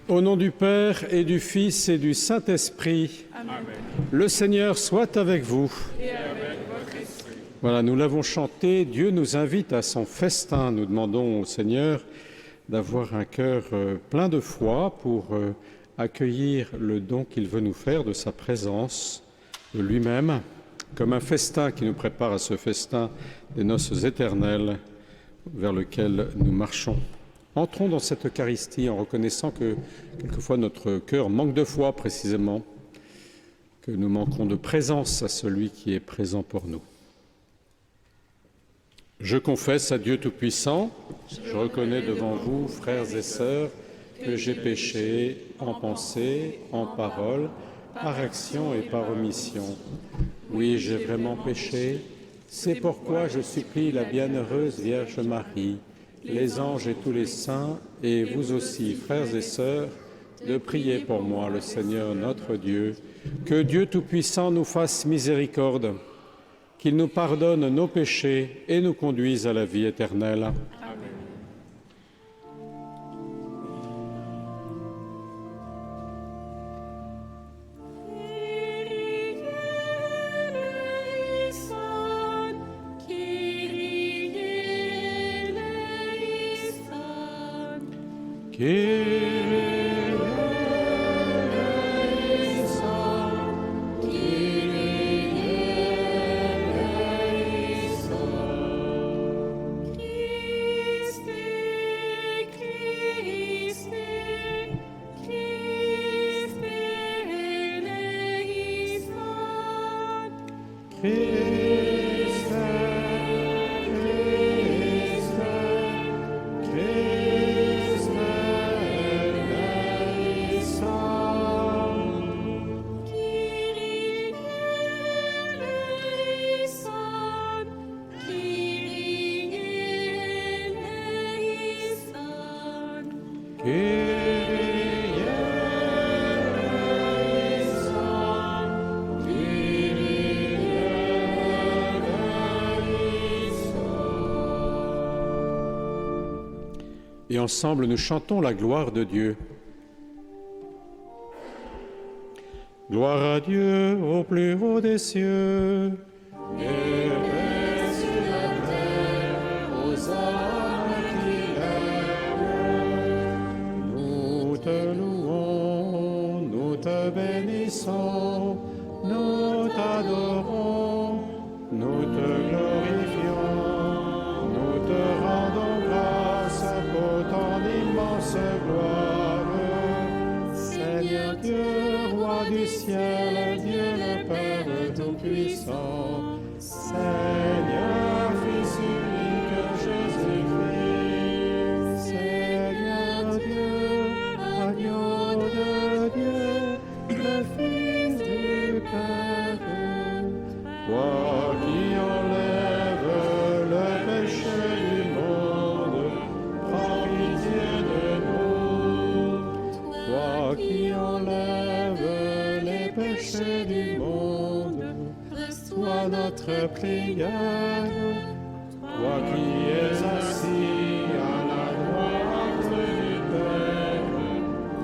Au nom du Père et du Fils et du Saint-Esprit, Amen. Le Seigneur soit avec vous. Et avec votre esprit. Voilà, nous l'avons chanté, Dieu nous invite à son festin. Nous demandons au Seigneur d'avoir un cœur plein de foi pour accueillir le don qu'il veut nous faire de sa présence, de lui-même, comme un festin qui nous prépare à ce festin des noces éternelles vers lequel nous marchons. Entrons dans cette Eucharistie en reconnaissant que quelquefois notre cœur manque de foi précisément, que nous manquons de présence à celui qui est présent pour nous. Je confesse à Dieu Tout-Puissant, je reconnais devant vous, frères et sœurs, que j'ai péché en pensée, en parole, par action et par omission. Oui, j'ai vraiment péché. C'est pourquoi je supplie la bienheureuse Vierge Marie, les anges et tous les saints, et vous aussi, frères et sœurs, de prier pour moi, le Seigneur notre Dieu, que Dieu Tout-Puissant nous fasse miséricorde, qu'il nous pardonne nos péchés et nous conduise à la vie éternelle. Amen. Et ensemble, nous chantons la gloire de Dieu. Gloire à Dieu au plus haut des cieux. Et paix sur la terre aux hommes qui l'aiment. Nous te louons, nous te bénissons, nous t'adorons, nous te glorifions, nous te rendons grâce pour ton immense gloire. Seigneur Dieu, Roi du ciel, Dieu le Père Tout-Puissant, Seigneur Fils unique Jésus-Christ, Seigneur Dieu, agneau de Dieu, le Fils du Père, toi qui enlèves le péché du monde, prends pitié de nous. Toi qui enlèves les péchés du monde, reçois notre prière. Toi qui es assis à la droite du Père,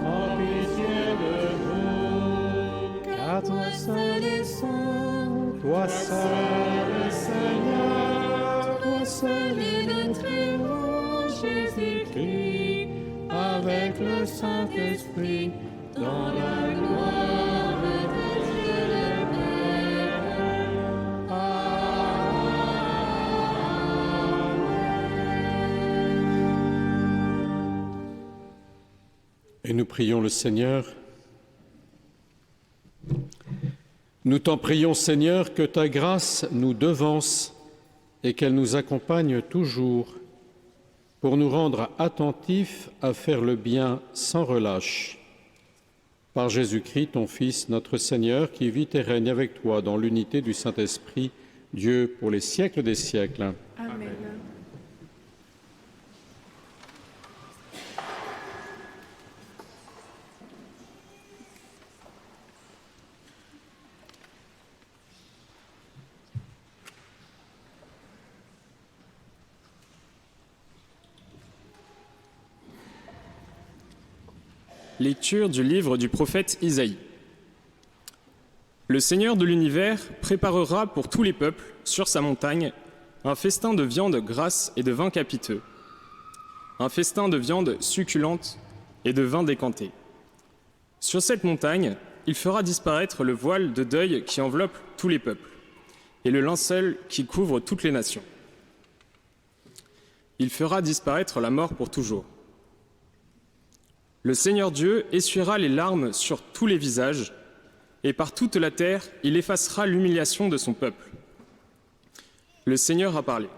prends pitié de nous. Car toi seul est saint, toi seul est Seigneur, toi seul est le très haut Jésus-Christ, avec le Saint-Esprit, dans la gloire de Dieu le Père. Amen. Et nous prions le Seigneur. Nous t'en prions, Seigneur, que ta grâce nous devance et qu'elle nous accompagne toujours, pour nous rendre attentifs à faire le bien sans relâche. Par Jésus-Christ, ton Fils, notre Seigneur, qui vit et règne avec toi dans l'unité du Saint-Esprit, Dieu, pour les siècles des siècles. Amen. Lecture du livre du prophète Isaïe. Le Seigneur de l'univers préparera pour tous les peuples, sur sa montagne, un festin de viande grasse et de vin capiteux, un festin de viande succulente et de vin décanté. Sur cette montagne, il fera disparaître le voile de deuil qui enveloppe tous les peuples, et le linceul qui couvre toutes les nations. Il fera disparaître la mort pour toujours. Le Seigneur Dieu essuiera les larmes sur tous les visages, et par toute la terre, il effacera l'humiliation de son peuple. Le Seigneur a parlé.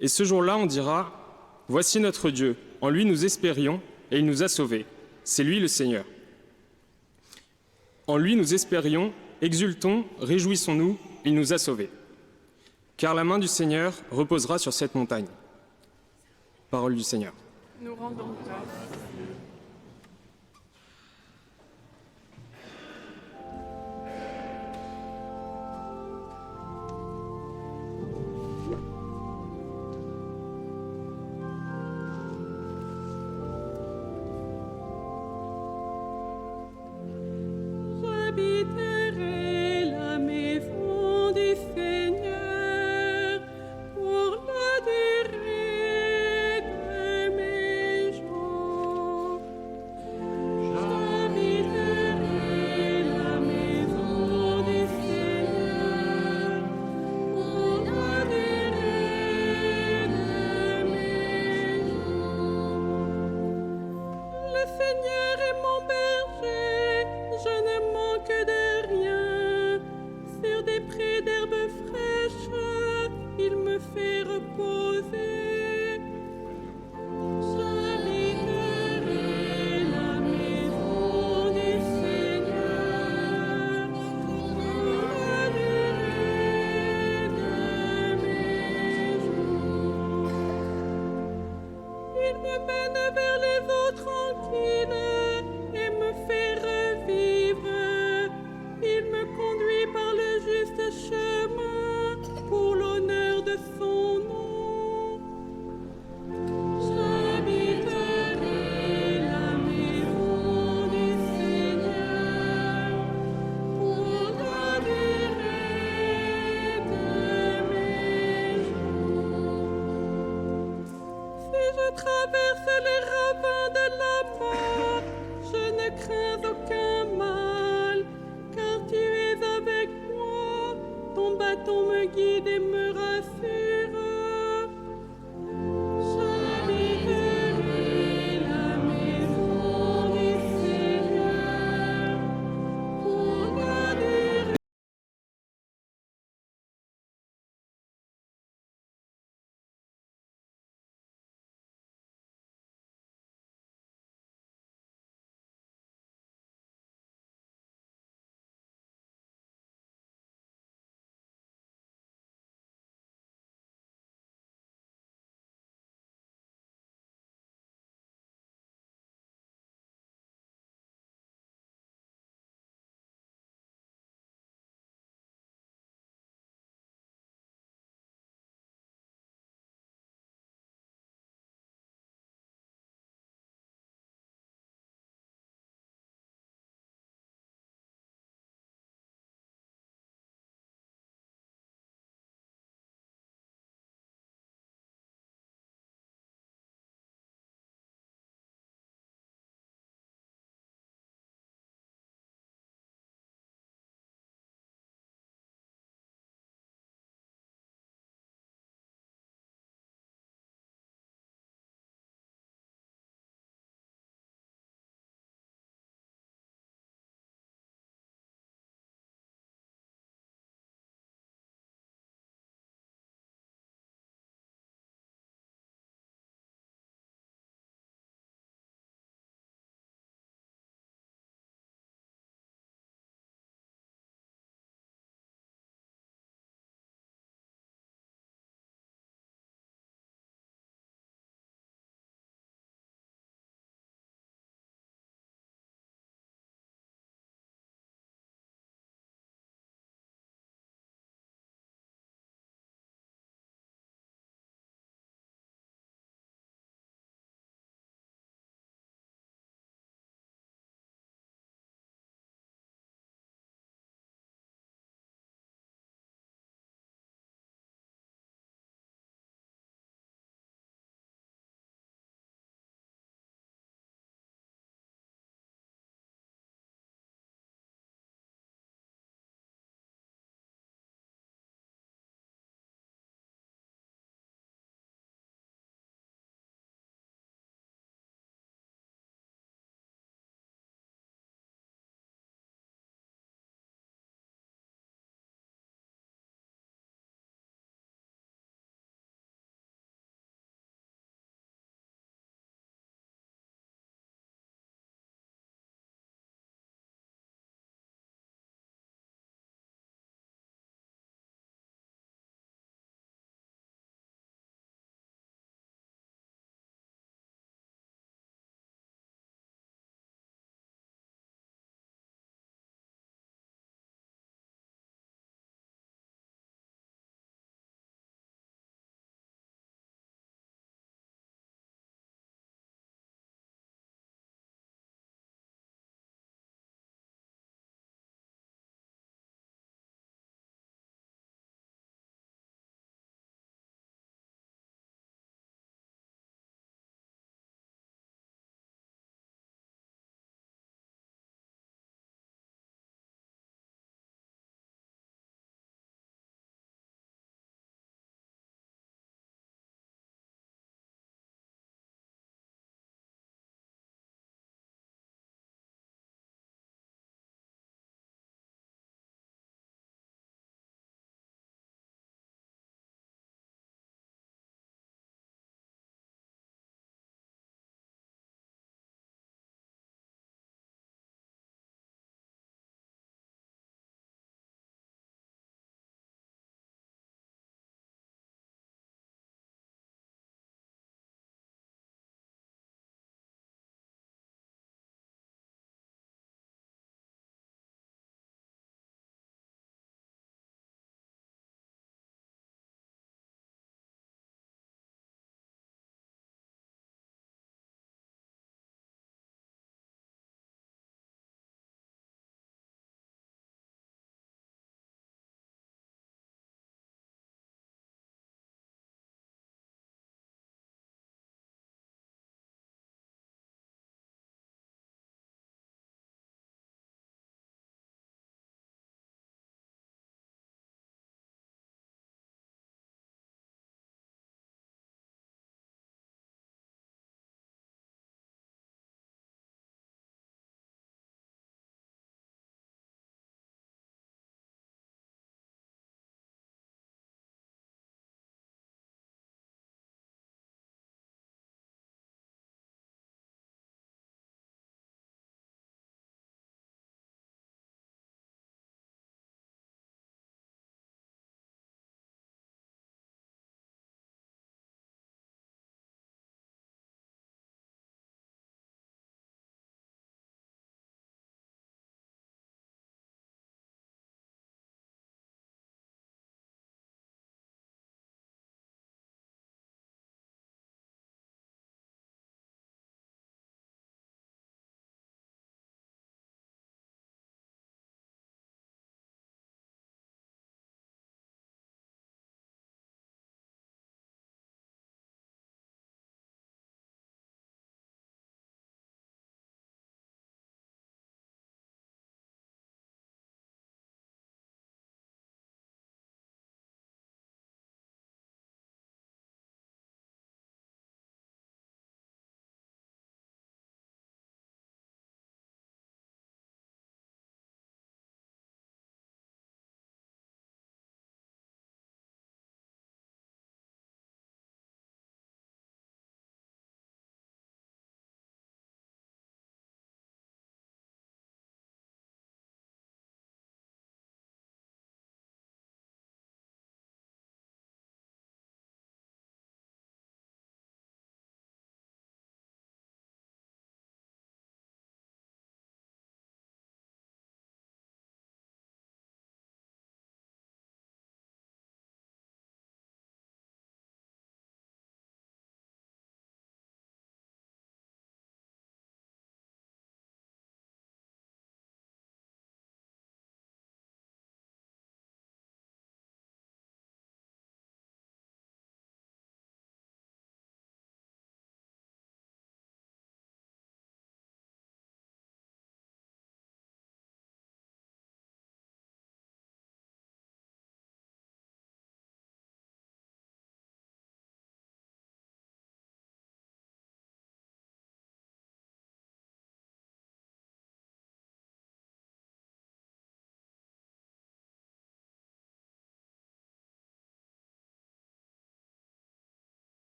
Et ce jour-là, on dira, « Voici notre Dieu, en lui nous espérions, et il nous a sauvés. C'est lui le Seigneur. » En lui nous espérions, exultons, réjouissons-nous, il nous a sauvés. Car la main du Seigneur reposera sur cette montagne. Parole du Seigneur. Nous rendons grâce. J'habiterai la maison du Seigneur pour la durée de mes jours. J'habiterai la maison du Seigneur pour la durée de mes jours. Le Seigneur est mon berger, je ne manque de rien. Sur des prés d'herbes fraîches, il me fait reposer. J'habiterai la maison du Seigneur pour la durée de mes jours. Il me mène vers les eaux tranquilles et me fait revivre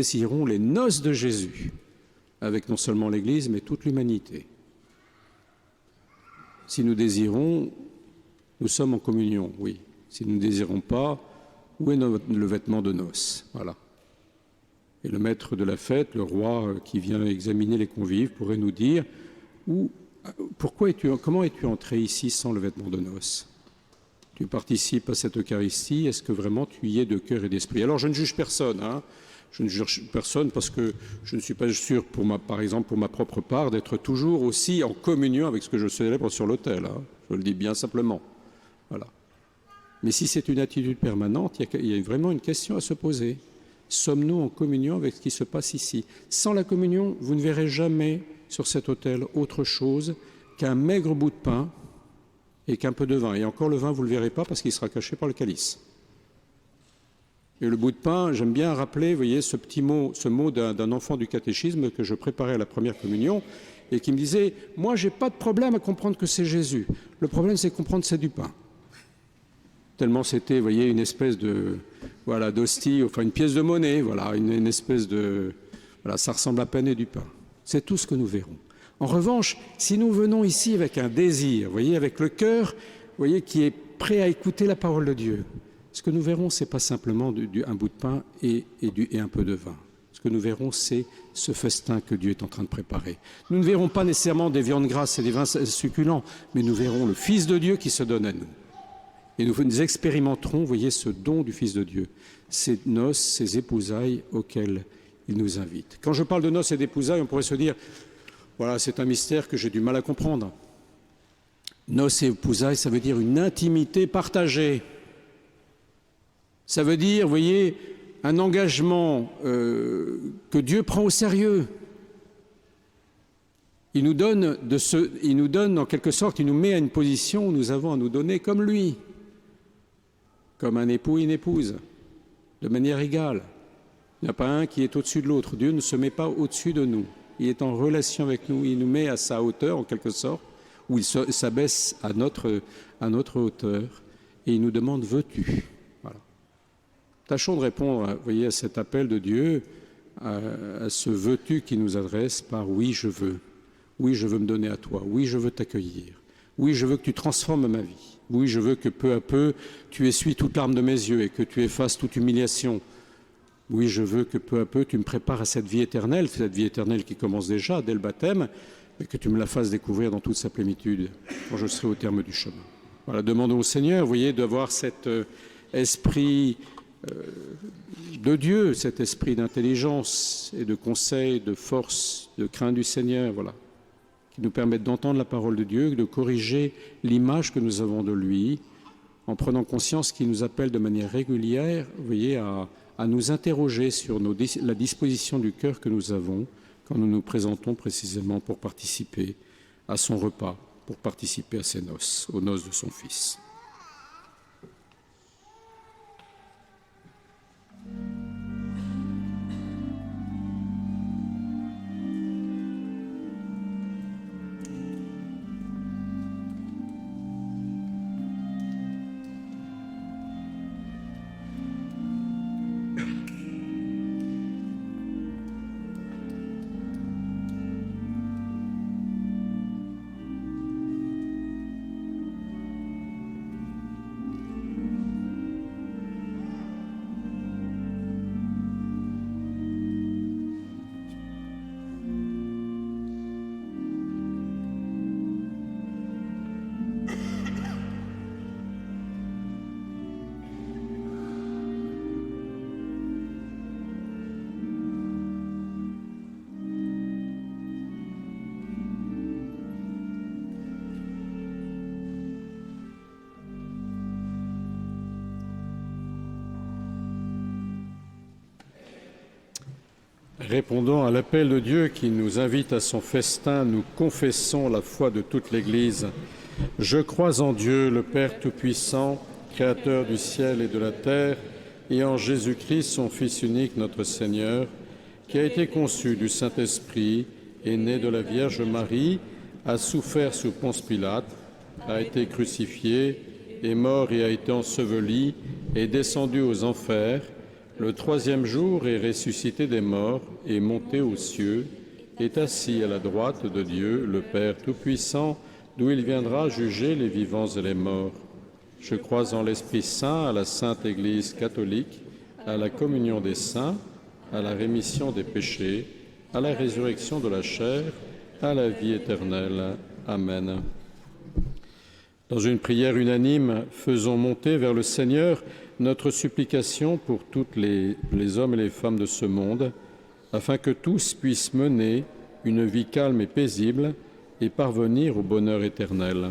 désirons les noces de Jésus, avec non seulement l'Église, mais toute l'humanité. Si nous désirons, nous sommes en communion, oui. Si nous ne désirons pas, où est le vêtement de noces? Voilà. Et le maître de la fête, le roi qui vient examiner les convives, pourrait nous dire comment es-tu entré ici sans le vêtement de noces? Tu participes à cette Eucharistie, est-ce que vraiment tu y es de cœur et d'esprit? Alors je ne juge personne, je ne juge personne parce que je ne suis pas sûr, par exemple pour ma propre part, d'être toujours aussi en communion avec ce que je célèbre sur l'autel. Je le dis bien simplement. Voilà. Mais si c'est une attitude permanente, il y a vraiment une question à se poser. Sommes-nous en communion avec ce qui se passe ici? Sans la communion, vous ne verrez jamais sur cet autel autre chose qu'un maigre bout de pain et qu'un peu de vin. Et encore le vin, vous ne le verrez pas parce qu'il sera caché par le calice. Et le bout de pain, j'aime bien rappeler, vous voyez, ce mot d'un enfant du catéchisme que je préparais à la première communion et qui me disait « Moi, je n'ai pas de problème à comprendre que c'est Jésus. Le problème, c'est comprendre que c'est du pain. » Tellement c'était, vous voyez, une espèce d'hostie, enfin une pièce de monnaie, voilà, une espèce de... Voilà, ça ressemble à peine et du pain. C'est tout ce que nous verrons. En revanche, si nous venons ici avec un désir, vous voyez, avec le cœur, vous voyez, qui est prêt à écouter la parole de Dieu, ce que nous verrons, ce n'est pas simplement un bout de pain et un peu de vin. Ce que nous verrons, c'est ce festin que Dieu est en train de préparer. Nous ne verrons pas nécessairement des viandes grasses et des vins succulents, mais nous verrons le Fils de Dieu qui se donne à nous. Et nous expérimenterons, vous voyez, ce don du Fils de Dieu, ces noces, ces épousailles auxquelles il nous invite. Quand je parle de noces et d'épousailles, on pourrait se dire, voilà, c'est un mystère que j'ai du mal à comprendre. Noces et épousailles, ça veut dire une intimité partagée. Ça veut dire, vous voyez, un engagement que Dieu prend au sérieux. Il nous donne en quelque sorte, il nous met à une position où nous avons à nous donner comme lui, comme un époux et une épouse, de manière égale. Il n'y a pas un qui est au-dessus de l'autre. Dieu ne se met pas au-dessus de nous. Il est en relation avec nous. Il nous met à sa hauteur, en quelque sorte, où il s'abaisse à notre hauteur, et il nous demande « veux-tu » Voilà. Tâchons de répondre, vous voyez, à cet appel de Dieu, à ce « veux-tu » qui nous adresse par « oui, je veux ». Oui, je veux me donner à toi. Oui, je veux t'accueillir. Oui, je veux que tu transformes ma vie. Oui, je veux que peu à peu, tu essuies toute larme de mes yeux et que tu effaces toute humiliation. Oui, je veux que peu à peu, tu me prépares à cette vie éternelle qui commence déjà dès le baptême, mais que tu me la fasses découvrir dans toute sa plénitude quand je serai au terme du chemin. Voilà, demandons au Seigneur, vous voyez, d'avoir cet esprit de Dieu, cet esprit d'intelligence et de conseil, de force, de crainte du Seigneur, voilà, qui nous permettent d'entendre la parole de Dieu, de corriger l'image que nous avons de lui, en prenant conscience qu'il nous appelle de manière régulière, vous voyez, à nous interroger sur la disposition du cœur que nous avons quand nous nous présentons précisément pour participer à son repas, pour participer à ses noces, aux noces de son Fils. Répondant à l'appel de Dieu qui nous invite à son festin, nous confessons la foi de toute l'Église. Je crois en Dieu, le Père Tout-Puissant, Créateur du ciel et de la terre, et en Jésus-Christ, son Fils unique, notre Seigneur, qui a été conçu du Saint-Esprit, est né de la Vierge Marie, a souffert sous Ponce Pilate, a été crucifié, est mort et a été enseveli, est descendu aux enfers. le troisième jour est ressuscité des morts, est monté aux cieux, est assis à la droite de Dieu, le Père Tout-Puissant, d'où il viendra juger les vivants et les morts. Je crois en l'Esprit Saint, à la Sainte Église catholique, à la communion des saints, à la rémission des péchés, à la résurrection de la chair, à la vie éternelle. Amen. Dans une prière unanime, faisons monter vers le Seigneur notre supplication pour tous les hommes et les femmes de ce monde, afin que tous puissent mener une vie calme et paisible et parvenir au bonheur éternel.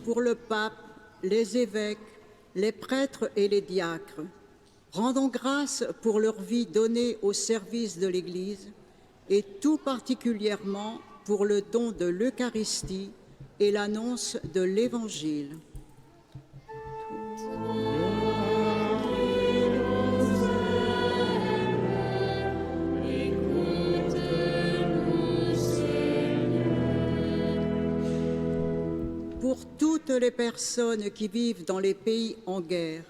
Pour le pape, les évêques, les prêtres et les diacres, rendons grâce pour leur vie donnée au service de l'Église et tout particulièrement pour le don de l'Eucharistie et l'annonce de l'Évangile. Pour toutes les personnes qui vivent dans les pays en guerre,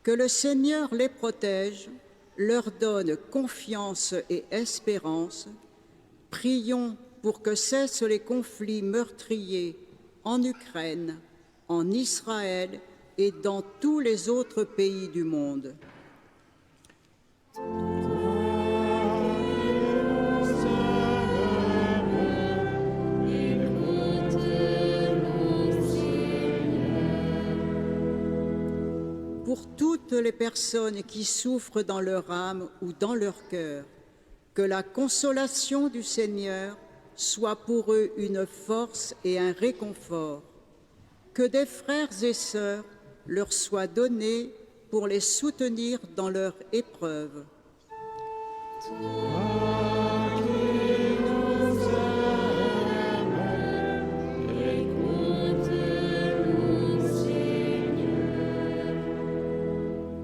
que le Seigneur les protège, leur donne confiance et espérance. Prions pour que cessent les conflits meurtriers en Ukraine, en Israël et dans tous les autres pays du monde. Pour toutes les personnes qui souffrent dans leur âme ou dans leur cœur, que la consolation du Seigneur soit pour eux une force et un réconfort, que des frères et sœurs leur soient donnés pour les soutenir dans leur épreuve.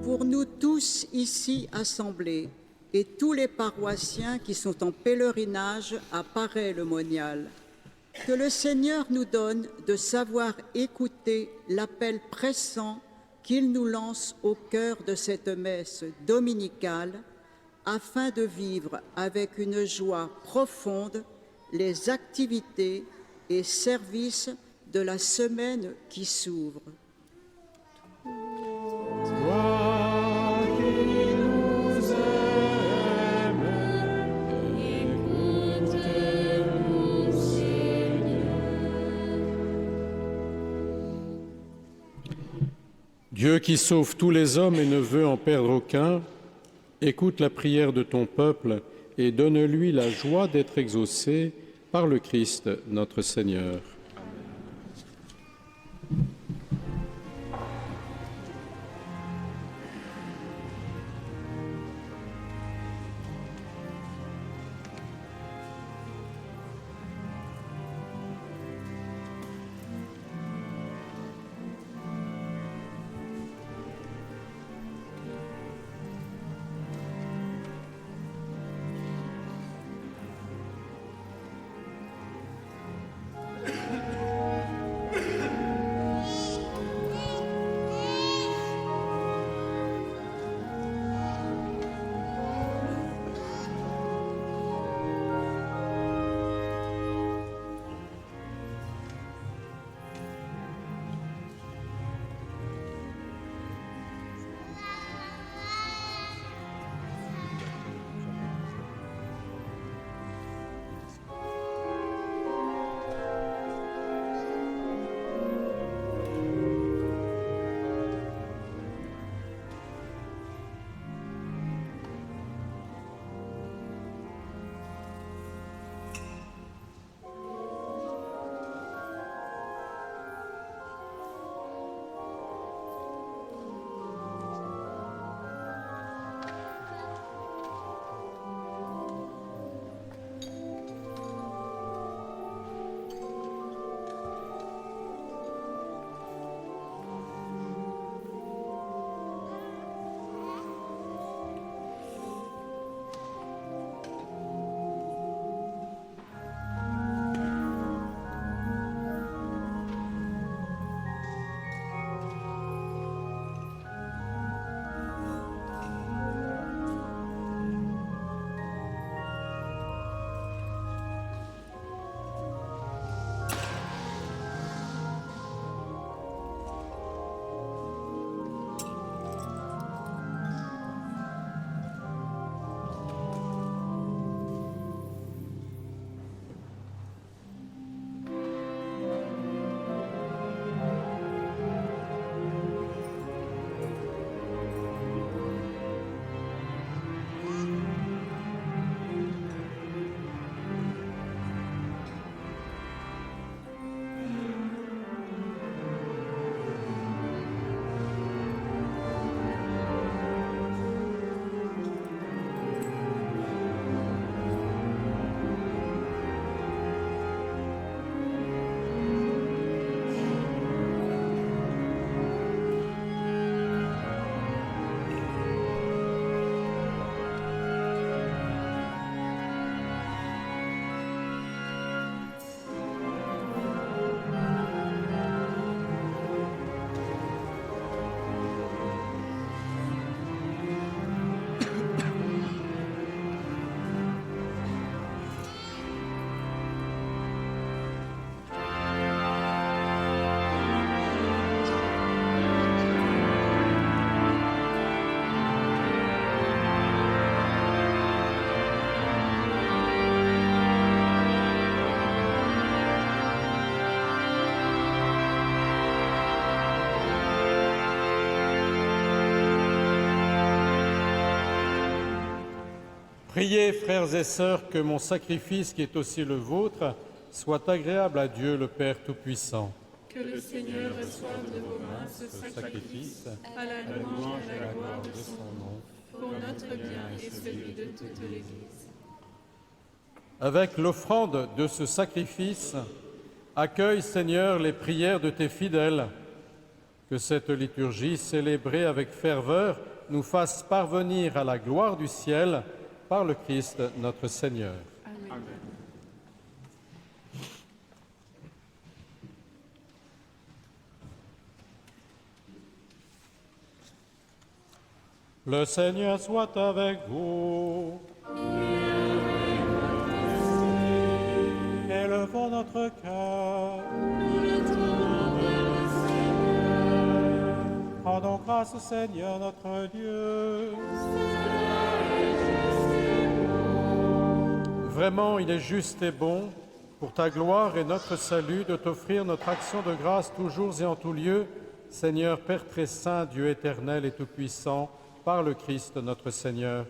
Pour nous tous ici assemblés et tous les paroissiens qui sont en pèlerinage à Paray-le-Monial, que le Seigneur nous donne de savoir écouter l'appel pressant qu'il nous lance au cœur de cette messe dominicale, afin de vivre avec une joie profonde les activités et services de la semaine qui s'ouvre. Dieu qui sauve tous les hommes et ne veut en perdre aucun, écoute la prière de ton peuple et donne-lui la joie d'être exaucé par le Christ notre Seigneur. Priez, frères et sœurs, que mon sacrifice, qui est aussi le vôtre, soit agréable à Dieu le Père Tout-Puissant. Que le Seigneur reçoive de vos mains ce sacrifice à la louange et à la gloire de son nom, pour notre bien et celui de toute l'Église. Avec l'offrande de ce sacrifice, accueille, Seigneur, les prières de tes fidèles. Que cette liturgie, célébrée avec ferveur, nous fasse parvenir à la gloire du ciel par le Christ notre Seigneur. Amen. Le Seigneur soit avec vous. Élevons notre cœur. Rendons grâce au Seigneur notre Dieu. Vraiment, il est juste et bon, pour ta gloire et notre salut, de t'offrir notre action de grâce toujours et en tout lieu, Seigneur Père très saint, Dieu éternel et tout-puissant, par le Christ notre Seigneur.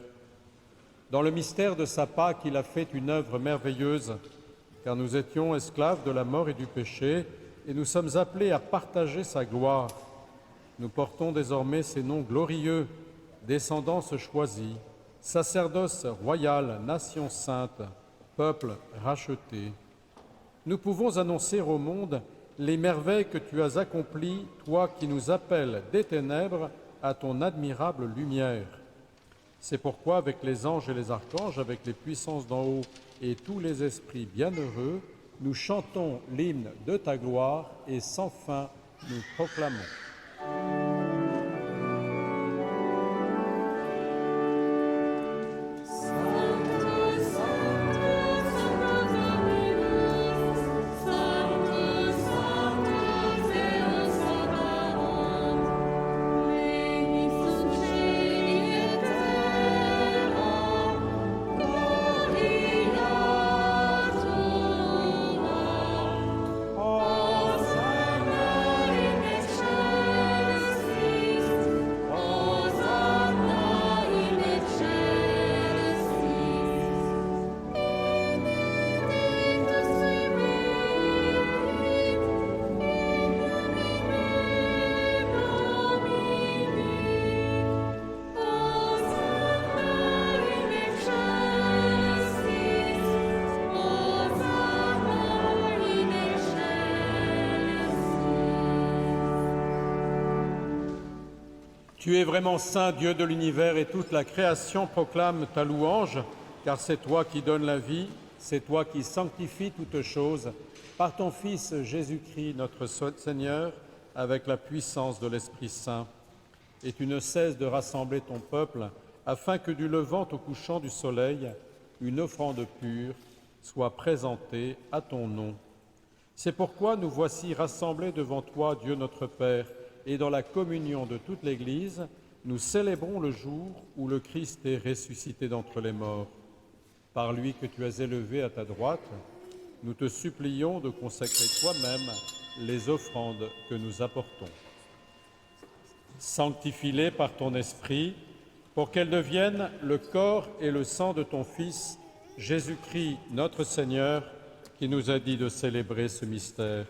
Dans le mystère de sa Pâque, il a fait une œuvre merveilleuse, car nous étions esclaves de la mort et du péché, et nous sommes appelés à partager sa gloire. Nous portons désormais ces noms glorieux, descendance choisie, sacerdoce royal, nation sainte, peuple racheté. Nous pouvons annoncer au monde les merveilles que tu as accomplies, toi qui nous appelles des ténèbres à ton admirable lumière. C'est pourquoi, avec les anges et les archanges, avec les puissances d'en haut et tous les esprits bienheureux, nous chantons l'hymne de ta gloire et sans fin nous proclamons. Tu es vraiment saint, Dieu de l'univers, et toute la création proclame ta louange, car c'est toi qui donnes la vie, c'est toi qui sanctifies toutes choses, par ton Fils Jésus-Christ, notre Seigneur, avec la puissance de l'Esprit Saint. Et tu ne cesses de rassembler ton peuple, afin que du levant au couchant du soleil, une offrande pure soit présentée à ton nom. C'est pourquoi nous voici rassemblés devant toi, Dieu notre Père, et dans la communion de toute l'Église, nous célébrons le jour où le Christ est ressuscité d'entre les morts. Par lui que tu as élevé à ta droite, nous te supplions de consacrer toi-même les offrandes que nous apportons. Sanctifie-les par ton Esprit, pour qu'elles deviennent le corps et le sang de ton Fils, Jésus-Christ, notre Seigneur, qui nous a dit de célébrer ce mystère.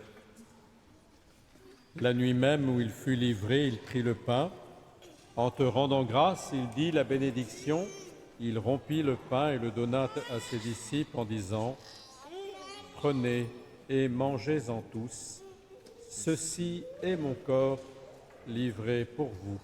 La nuit même où il fut livré, il prit le pain. En te rendant grâce, il dit la bénédiction. Il rompit le pain et le donna à ses disciples en disant « Prenez et mangez-en tous. Ceci est mon corps livré pour vous. »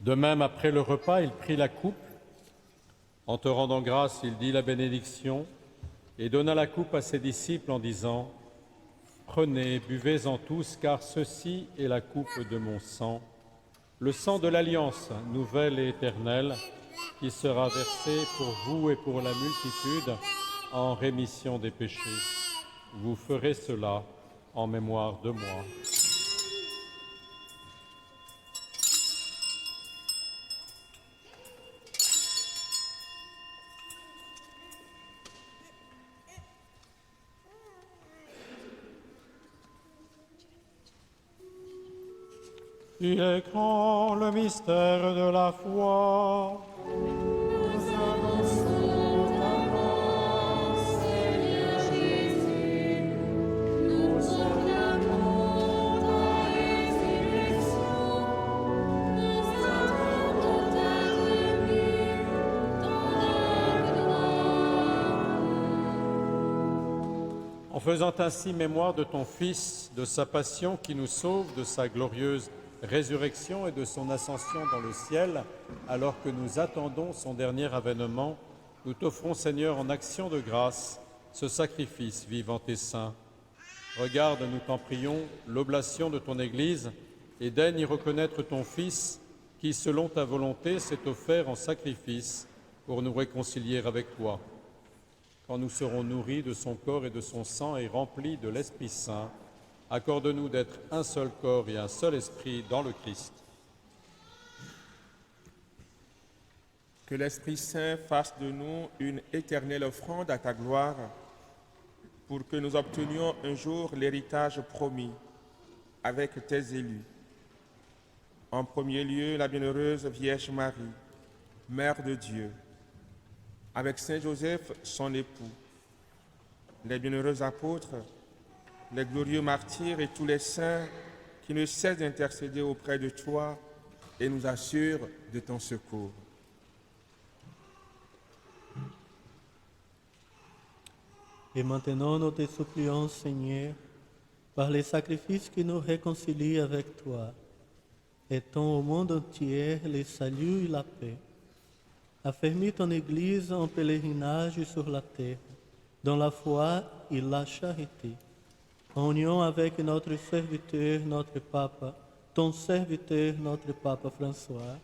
De même, après le repas, il prit la coupe. En te rendant grâce, il dit la bénédiction et donna la coupe à ses disciples en disant « Prenez, buvez-en tous, car ceci est la coupe de mon sang, le sang de l'Alliance nouvelle et éternelle, qui sera versé pour vous et pour la multitude en rémission des péchés. Vous ferez cela en mémoire de moi. » Il est grand le mystère de la foi. Nous annonçons ta mort, Seigneur Jésus. Nous proclamons ta résurrection. Nous attendons ta venue dans la gloire. En faisant ainsi mémoire de ton Fils, de sa passion qui nous sauve, de sa glorieuse résurrection et de son ascension dans le ciel, alors que nous attendons son dernier avènement, nous t'offrons, Seigneur, en action de grâce, ce sacrifice vivant et saint. Regarde, nous t'en prions, l'oblation de ton Église et daigne y reconnaître ton Fils qui, selon ta volonté, s'est offert en sacrifice pour nous réconcilier avec toi. Quand nous serons nourris de son corps et de son sang et remplis de l'Esprit Saint, accorde-nous d'être un seul corps et un seul esprit dans le Christ. Que l'Esprit Saint fasse de nous une éternelle offrande à ta gloire, pour que nous obtenions un jour l'héritage promis avec tes élus. En premier lieu, la bienheureuse Vierge Marie, Mère de Dieu, avec Saint Joseph, son époux, les bienheureux apôtres, les glorieux martyrs et tous les saints qui ne cessent d'intercéder auprès de toi et nous assurent de ton secours. Et maintenant, nous te supplions, Seigneur, par les sacrifices qui nous réconcilient avec toi, étends au monde entier le salut et la paix. Affermis ton Église en pèlerinage sur la terre, dans la foi et la charité, en union avec notre serviteur, notre Papa, ton serviteur, notre Papa François,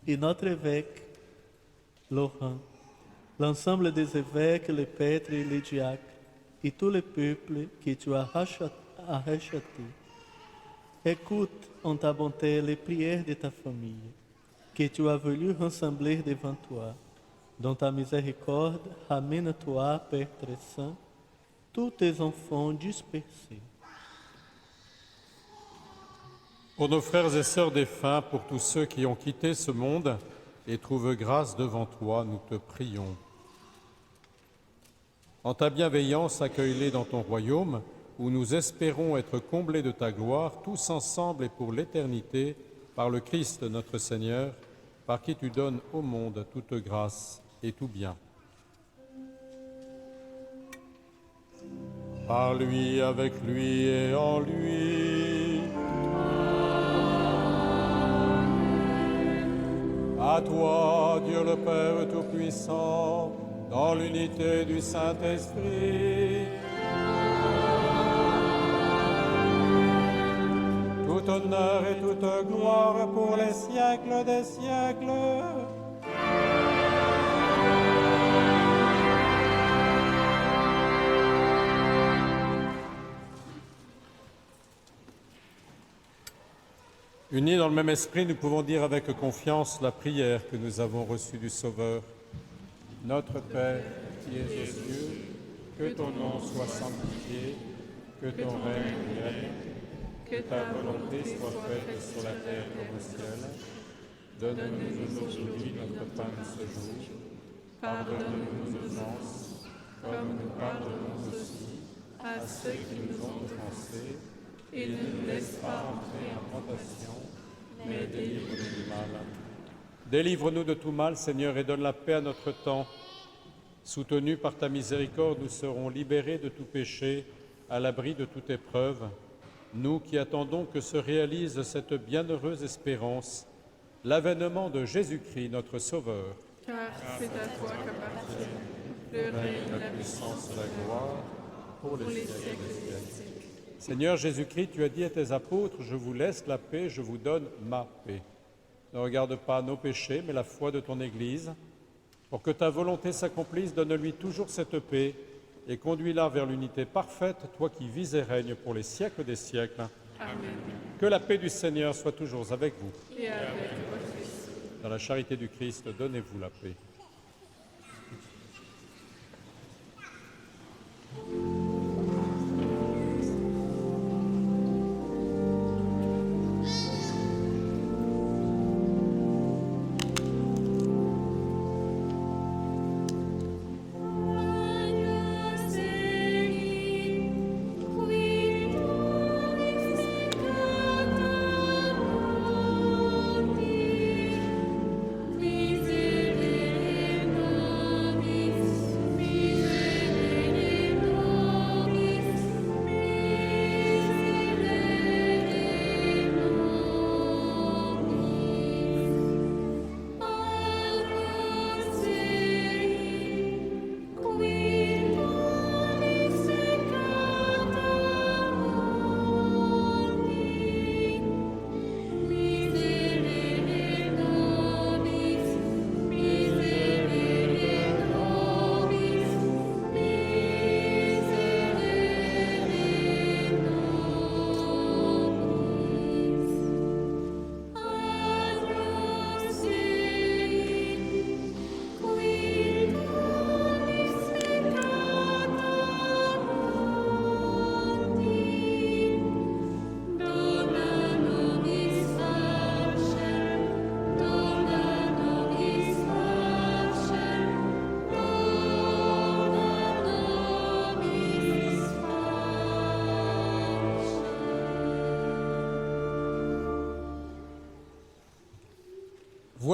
et notre évêque, Laurent, l'ensemble des évêques, les prêtres et les diacres, et tout le peuple que tu as racheté. Écoute en ta bonté les prières de ta famille, que tu as voulu rassembler devant toi. Dans ta miséricorde, ramène-toi, Père très saint, tous tes enfants dispersés. Pour nos frères et sœurs défunts, pour tous ceux qui ont quitté ce monde et trouvent grâce devant toi, nous te prions. En ta bienveillance, accueille-les dans ton royaume, où nous espérons être comblés de ta gloire, tous ensemble et pour l'éternité, par le Christ notre Seigneur, par qui tu donnes au monde toute grâce et tout bien. Par lui, avec lui et en lui. À toi, Dieu le Père Tout-Puissant, dans l'unité du Saint-Esprit, tout honneur et toute gloire pour les siècles des siècles. Unis dans le même esprit, nous pouvons dire avec confiance la prière que nous avons reçue du Sauveur. Notre Père, qui es aux cieux, que ton nom soit sanctifié, que ton règne vienne, que ta volonté soit faite sur la terre comme au ciel. Donne-nous aujourd'hui notre pain de ce jour. Pardonne-nous nos offenses, comme nous pardonnons aussi à ceux qui nous ont offensés. Et ne nous laisse pas entrer en tentation, mais délivre-nous du mal. Délivre-nous de tout mal, Seigneur, et donne la paix à notre temps. Soutenus par ta miséricorde, nous serons libérés de tout péché, à l'abri de toute épreuve. Nous qui attendons que se réalise cette bienheureuse espérance, l'avènement de Jésus-Christ, notre Sauveur. Car c'est à toi qu'appartient le règne, La puissance et la gloire pour les siècles des siècles. Seigneur Jésus-Christ, tu as dit à tes apôtres, je vous laisse la paix, je vous donne ma paix. Ne regarde pas nos péchés, mais la foi de ton Église. Pour que ta volonté s'accomplisse, donne-lui toujours cette paix et conduis-la vers l'unité parfaite, toi qui vis et règnes pour les siècles des siècles. Amen. Que la paix du Seigneur soit toujours avec vous. Et avec votre Esprit. Dans la charité du Christ, donnez-vous la paix.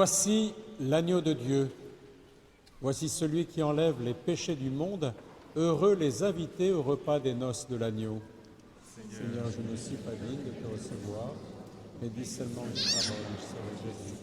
Voici l'agneau de Dieu. Voici celui qui enlève les péchés du monde. Heureux les invités au repas des noces de l'agneau. Seigneur, je ne suis pas digne de te recevoir, mais dis seulement une parole, je serai Jésus.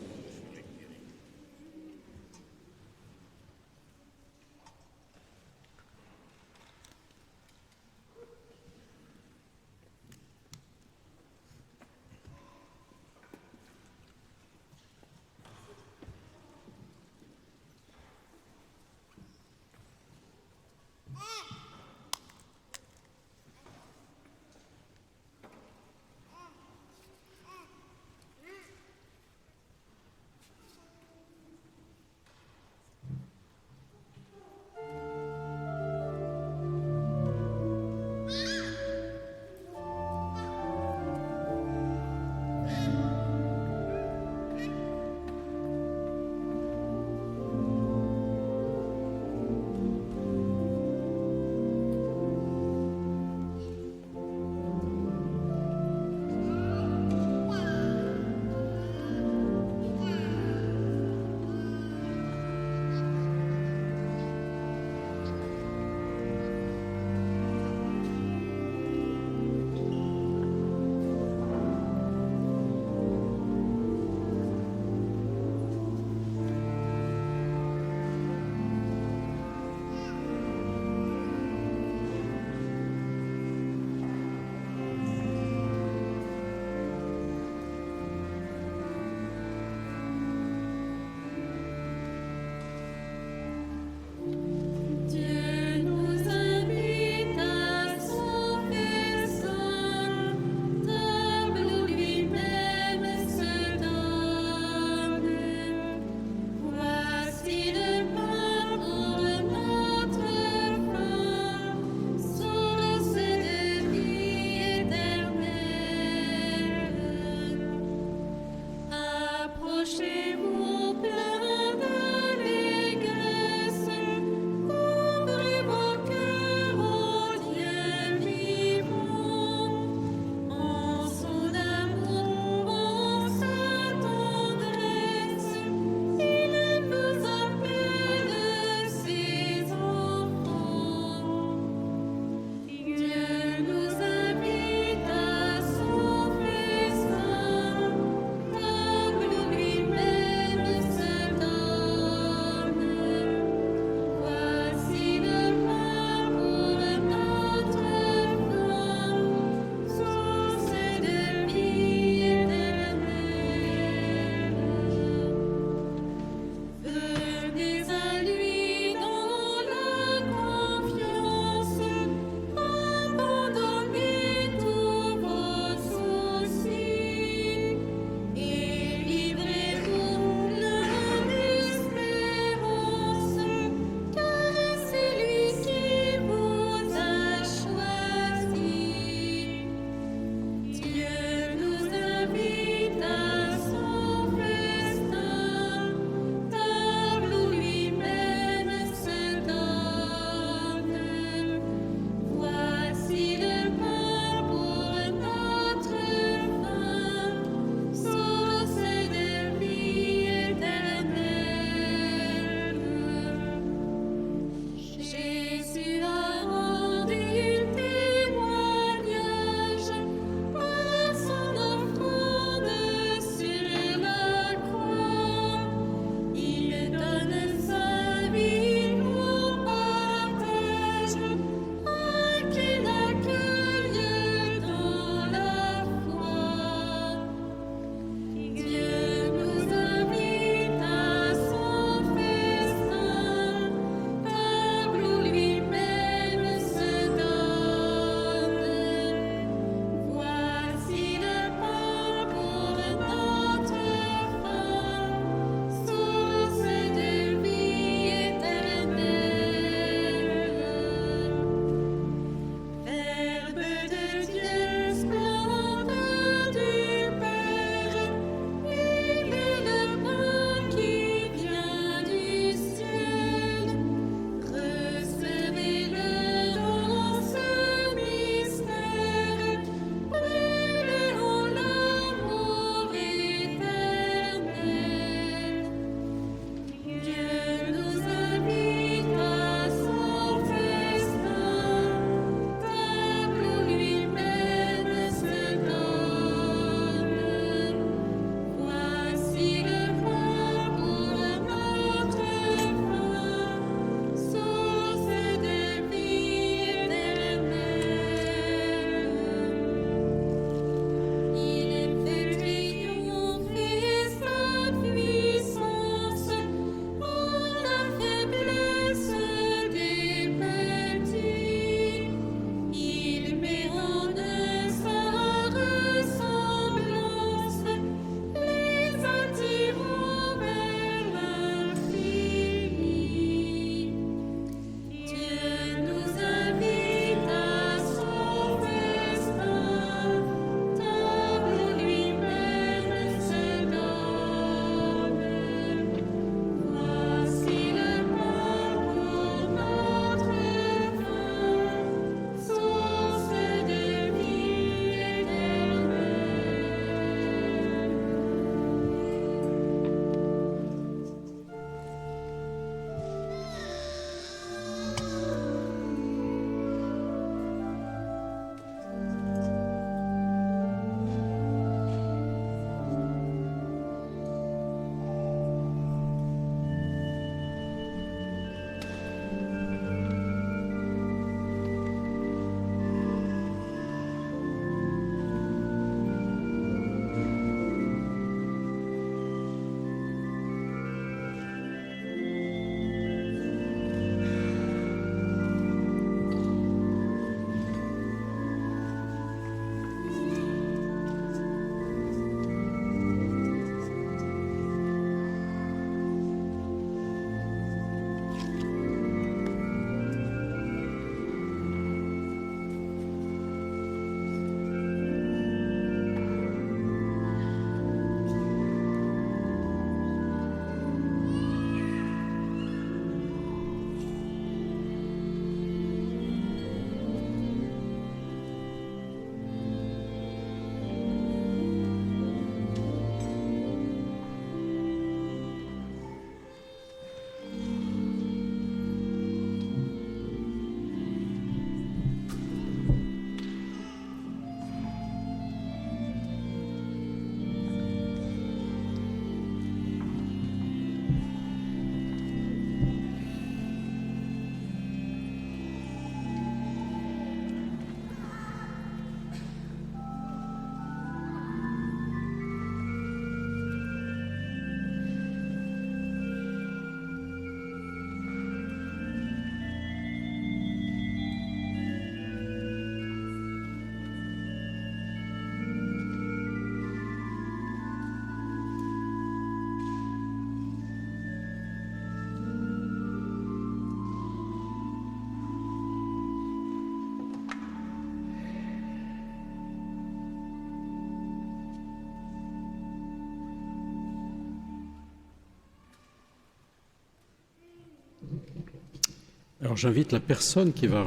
Alors j'invite la personne qui va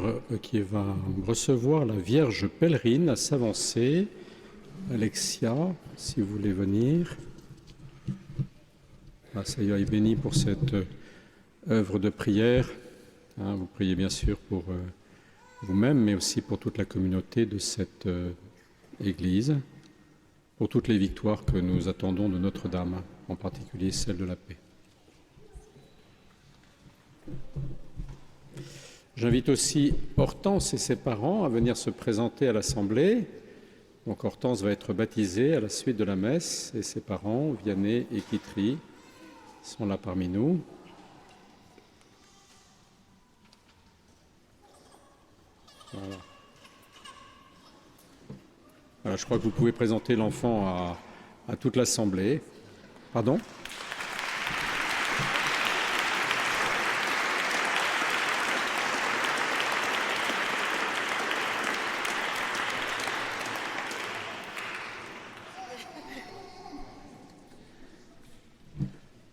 recevoir la Vierge pèlerine à s'avancer. Alexia, si vous voulez venir. Seigneur est béni pour cette œuvre de prière. Vous priez bien sûr pour vous-même, mais aussi pour toute la communauté de cette Église, pour toutes les victoires que nous attendons de Notre-Dame, en particulier celle de la paix. J'invite aussi Hortense et ses parents à venir se présenter à l'Assemblée. Donc Hortense va être baptisée à la suite de la messe et ses parents, Vianney et Kitri, sont là parmi nous. Voilà. Alors, je crois que vous pouvez présenter l'enfant à toute l'Assemblée. Pardon ?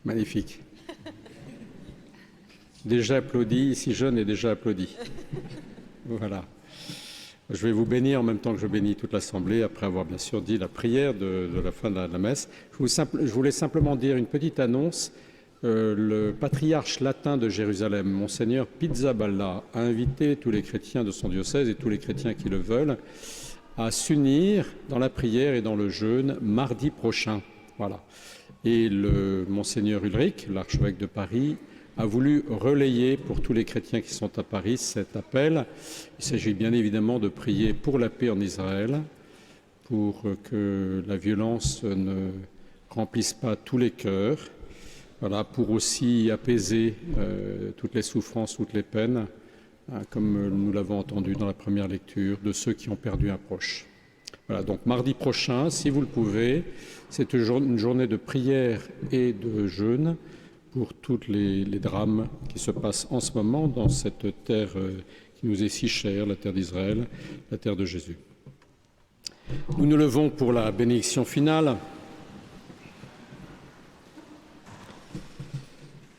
Magnifique. Déjà applaudi, si jeune et déjà applaudi. Voilà. Je vais vous bénir en même temps que je bénis toute l'Assemblée, après avoir bien sûr dit la prière de la fin de la messe. Je voulais simplement dire une petite annonce. Le patriarche latin de Jérusalem, Monseigneur Pizzaballa, a invité tous les chrétiens de son diocèse et tous les chrétiens qui le veulent à s'unir dans la prière et dans le jeûne mardi prochain. Voilà. Et le Monseigneur Ulrich, l'archevêque de Paris, a voulu relayer pour tous les chrétiens qui sont à Paris cet appel. Il s'agit bien évidemment de prier pour la paix en Israël, pour que la violence ne remplisse pas tous les cœurs, voilà, pour aussi apaiser toutes les souffrances, toutes les peines, comme nous l'avons entendu dans la première lecture, de ceux qui ont perdu un proche. Voilà, donc mardi prochain, si vous le pouvez, c'est une journée de prière et de jeûne pour tous les drames qui se passent en ce moment dans cette terre qui nous est si chère, la terre d'Israël, la terre de Jésus. Nous nous levons pour la bénédiction finale.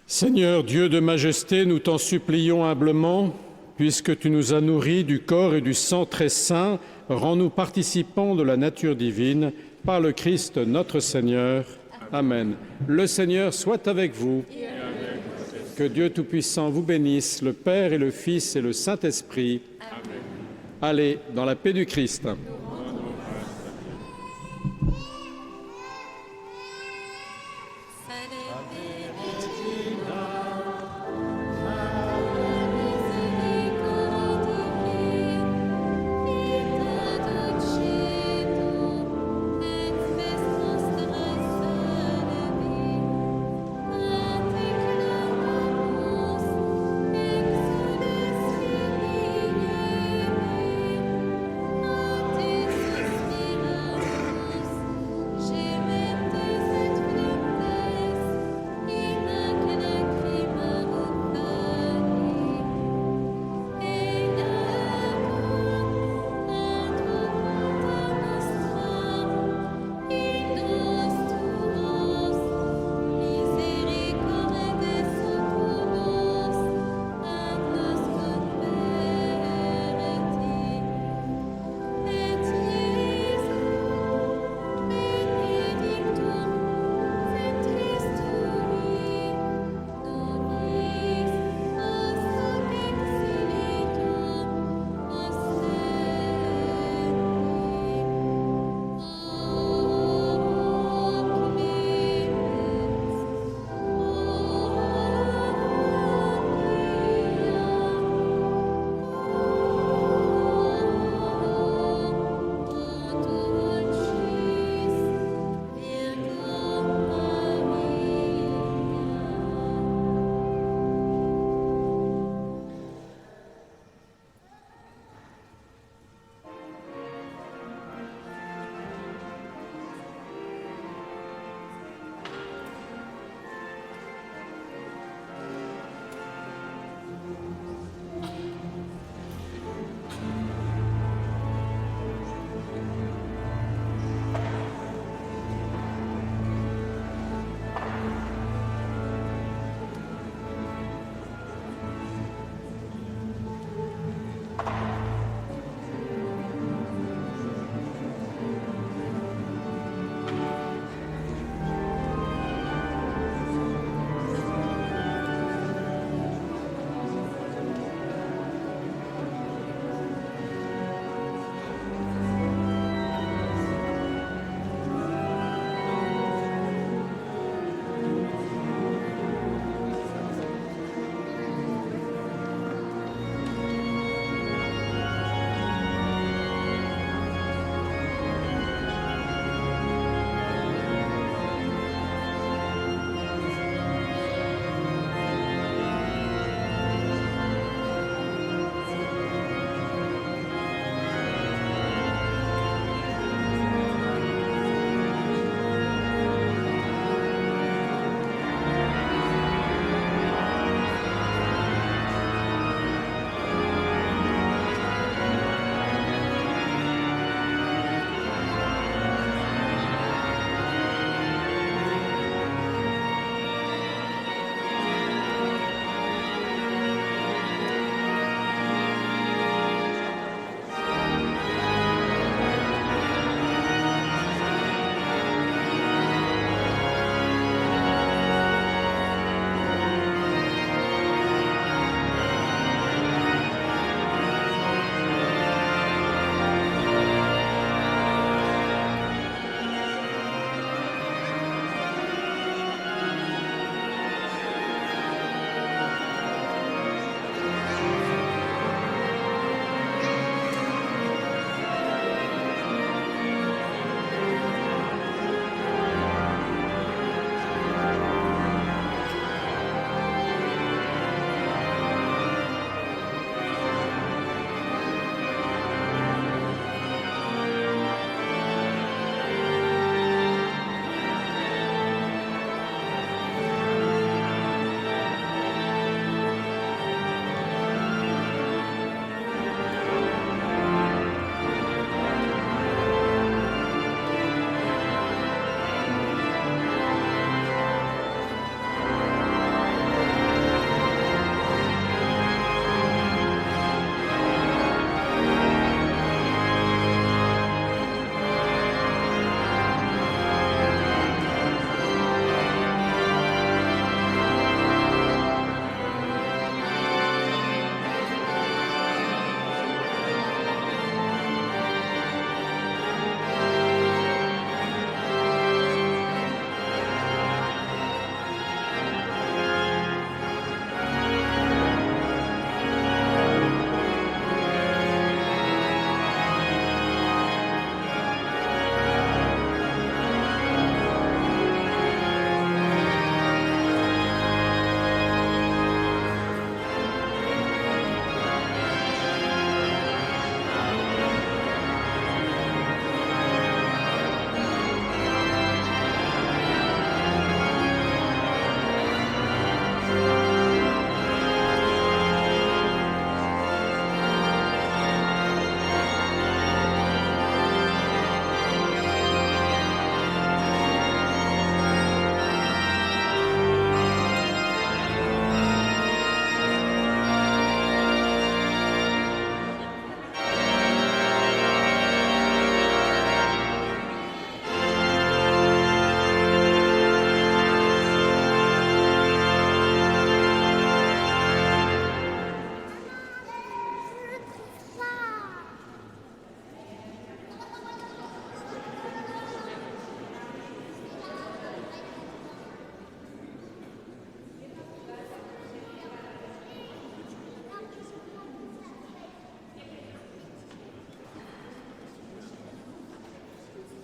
Seigneur, Dieu de majesté, nous t'en supplions humblement, puisque tu nous as nourris du corps et du sang très saint, rends-nous participants de la nature divine, par le Christ notre Seigneur. Amen. Le Seigneur soit avec vous. Que Dieu Tout-Puissant vous bénisse, le Père et le Fils et le Saint-Esprit. Amen. Allez, dans la paix du Christ. Amen.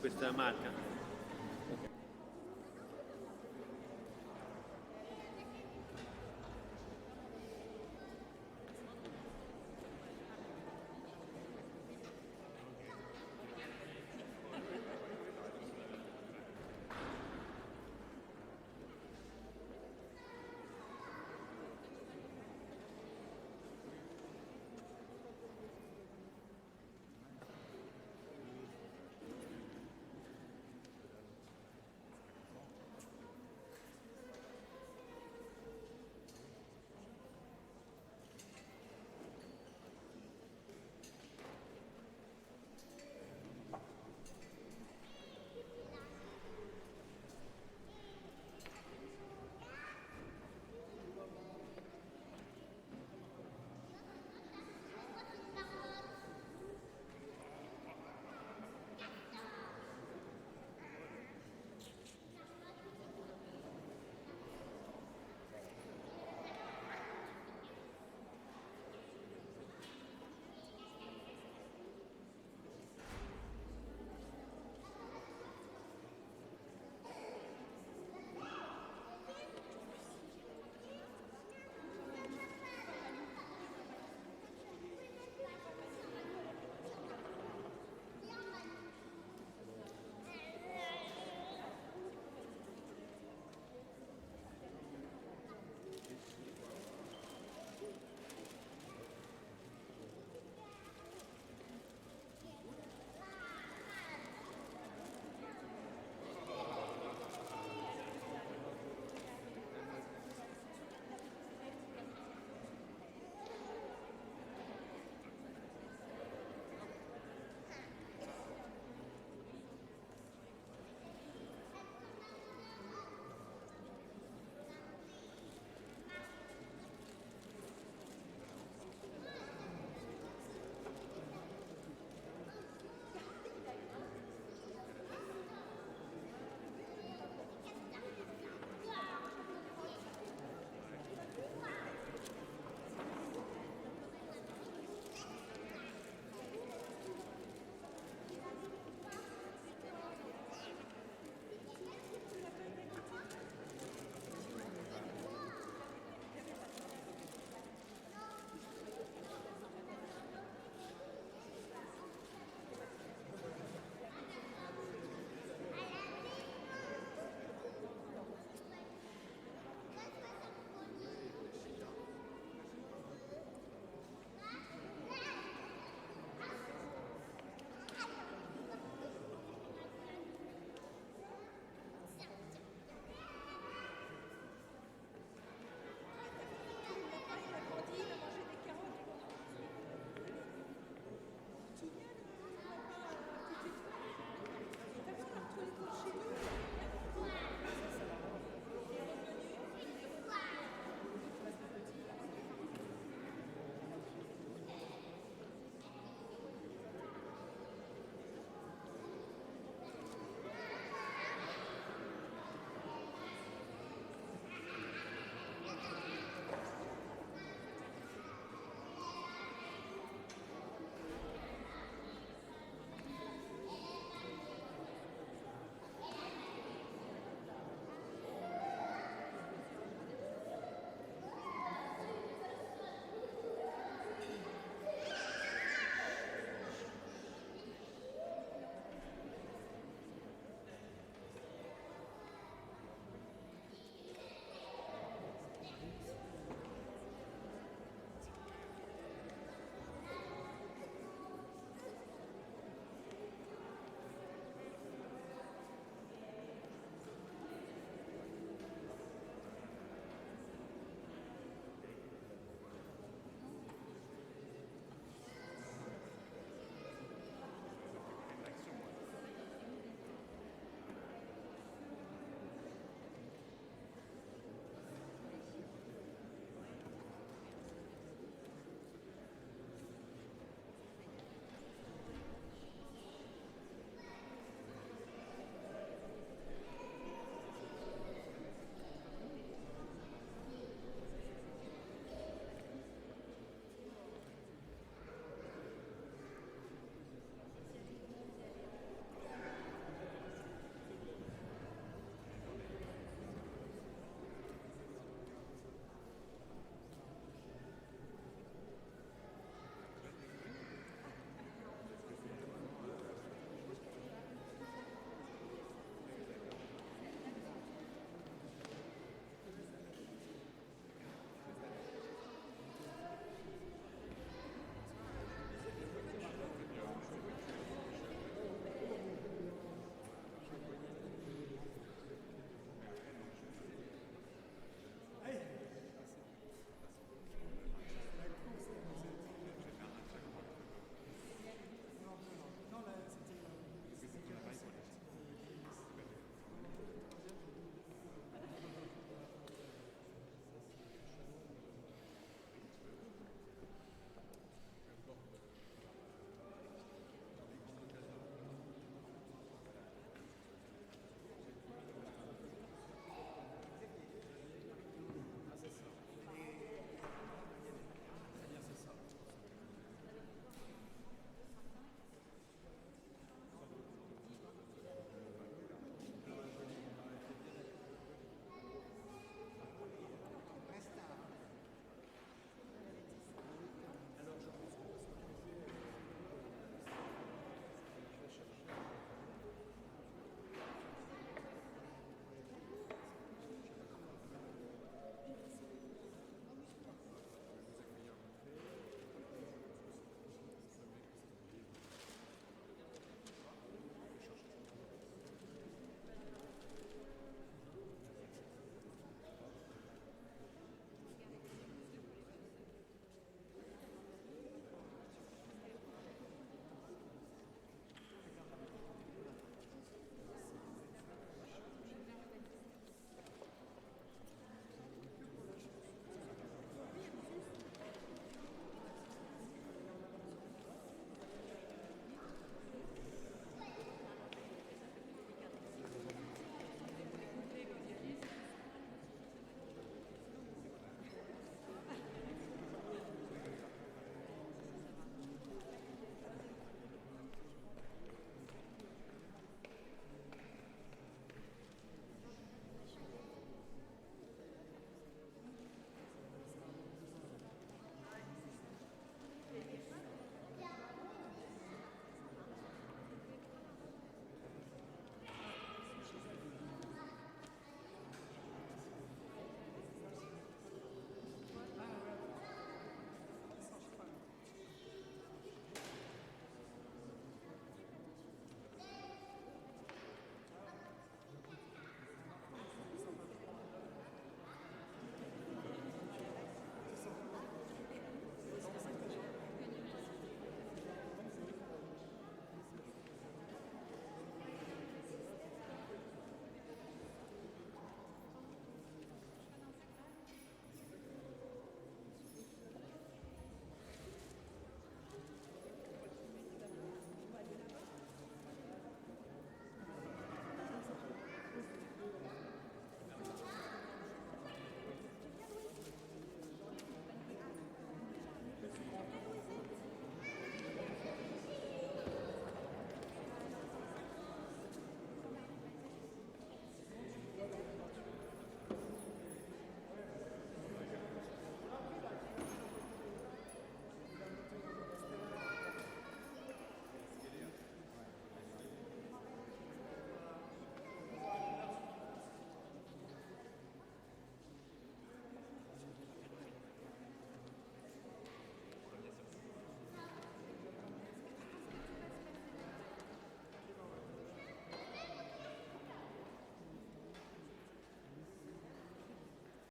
questa marca?